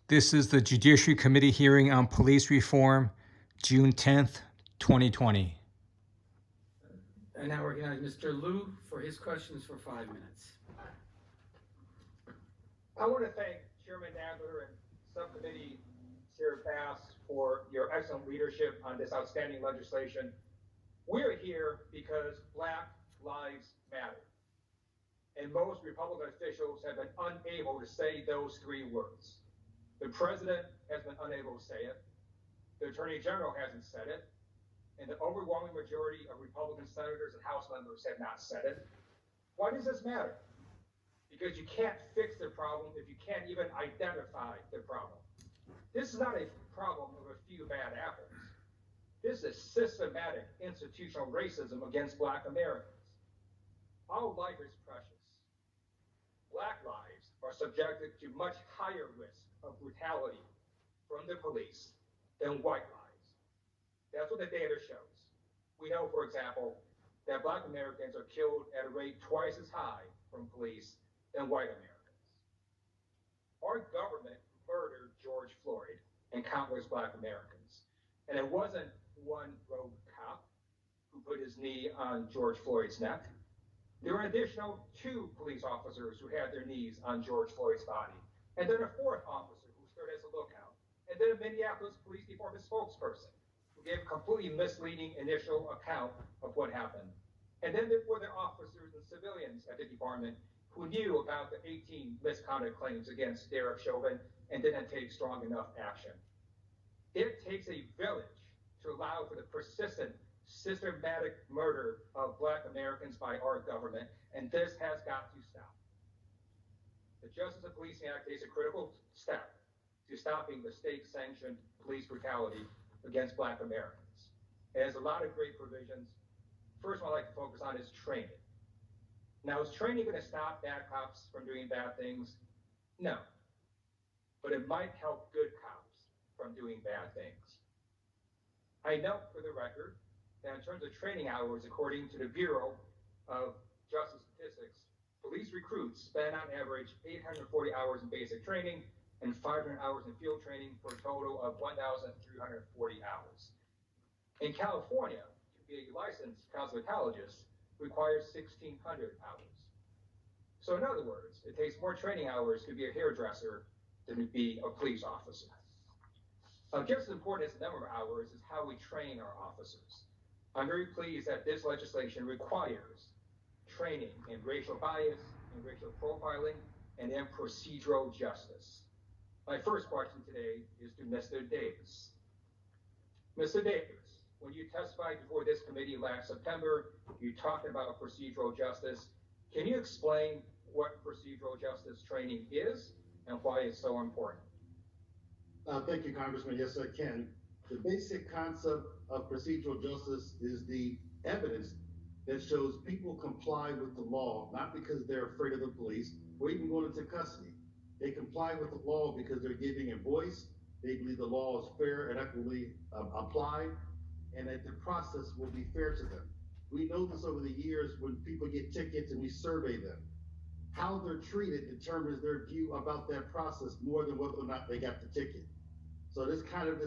This is the Judiciary Committee hearing on police reform, June 10th, 2020. I now recognize Mr. Liu for his questions for 5 minutes. I want to thank Chairman Adler and Subcommittee Chair Bass for your excellent leadership on this outstanding legislation. We're here because Black Lives Matter. And most Republican officials have been unable to say those three words. The president has been unable to say it. The Attorney General hasn't said it. And the overwhelming majority of Republican senators and House members have not said it. Why does this matter? Because you can't fix the problem if you can't even identify the problem. This is not a problem of a few bad apples. This is systematic institutional racism against Black Americans. Our life is precious. Black lives are subjected to much higher risk of brutality from the police than white lives. That's what the data shows. We know, for example, that Black Americans are killed at a rate twice as high from police than white Americans. Our government murdered George Floyd and countless Black Americans. And it wasn't one rogue cop who put his knee on George Floyd's neck. There were an additional 2 police officers who had their knees on George Floyd's body. And then a 4th officer who stood as a lookout. And then a Minneapolis Police Department spokesperson who gave a completely misleading initial account of what happened. And then there were the officers and civilians at the department who knew about the 18 misconduct claims against Derek Chauvin and didn't take strong enough action. It takes a village to allow for the persistent, systematic murder of Black Americans by our government, and this has got to stop. The Justice of Policing Act takes a critical step to stopping the state-sanctioned police brutality against Black Americans. It has a lot of great provisions. First one I'd like to focus on is training. Now, is training going to stop bad cops from doing bad things? No. But it might help good cops from doing bad things. I note for the record that in terms of training hours, according to the Bureau of Justice Statistics, police recruits spend on average 840 hours in basic training and 500 hours in field training for a total of 1,340 hours. In California, to be a licensed cosmetologist requires 1,600 hours. So in other words, it takes more training hours to be a hairdresser than to be a police officer. Just as important as the number of hours is how we train our officers. I'm very pleased that this legislation requires training in racial bias, in racial profiling, and in procedural justice. My first question today is to Mr. Davis. Mr. Davis, when you testified before this committee last September, you talked about procedural justice. Can you explain what procedural justice training is and why it's so important? Thank you, Congressman. Yes, I can. The basic concept of procedural justice is the evidence that shows people comply with the law, not because they're afraid of the police or even going into custody. They comply with the law because they're giving a voice. They believe the law is fair and equitably applied, and that the process will be fair to them. We know this over the years when people get tickets and we survey them. How they're treated determines their view about that process more than whether or not they got the ticket. So this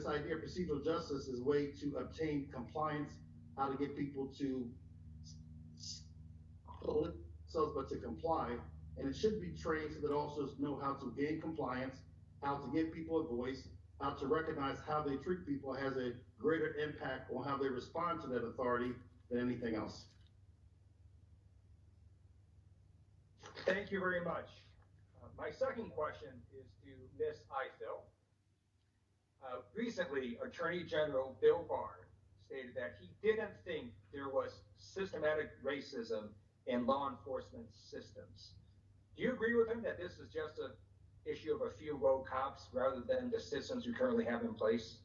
idea of procedural justice is a way to obtain compliance, how to get people to but to comply, and it should be trained so that officers know how to gain compliance, how to give people a voice, how to recognize how they treat people has a greater impact on how they respond to that authority than anything else. Thank you very much. My second question is to Ms. Eichel. Recently, Attorney General Bill Barr stated that he didn't think there was systematic racism in law enforcement systems. Do you agree with him that this is just an issue of a few rogue cops rather than the systems we currently have in place?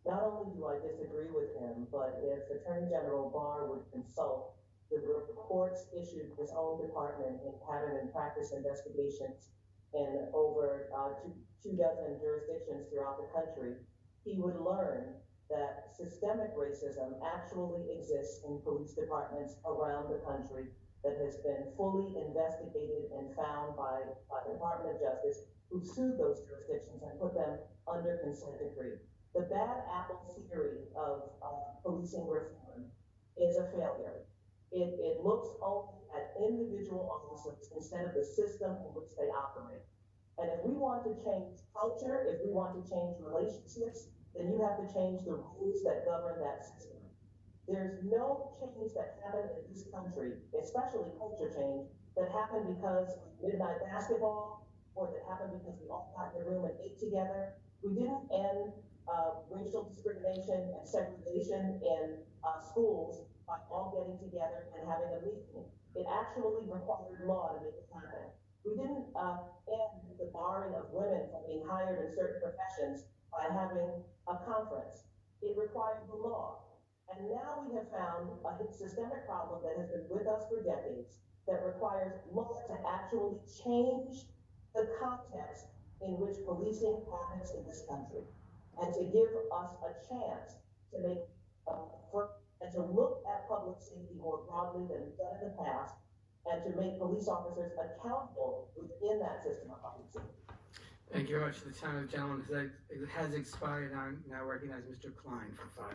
Not only do I disagree with him, but if Attorney General Barr would consult the reports issued his own department in pattern and practice investigations in over 24 jurisdictions throughout the country, he would learn that systemic racism actually exists in police departments around the country that has been fully investigated and found by the Department of Justice, who who sued those jurisdictions and put them under consent decree. The bad apple theory of policing reform is a failure. It looks only at individual officers instead of the system in which they operate. And if we want to change culture, if we want to change relationships, then you have to change the rules that govern that system. There's no change that happened in this country, especially culture change, that happened because of midnight basketball, or that happened because we all got in a room and ate together. We didn't end racial discrimination and segregation in schools by all getting together and having a meeting. It actually required law to make it happen. We didn't end the barring of women from being hired in certain professions by having a conference. It required the law. And now we have found a systemic problem that has been with us for decades that requires law to actually change the context in which policing happens in this country, and to give us a chance to make and to look at public safety more broadly than we've done in the past, and to make police officers accountable within that system of public safety. Thank you very much. The time of the gentleman has expired. I now recognize Mr. Klein for 5 minutes.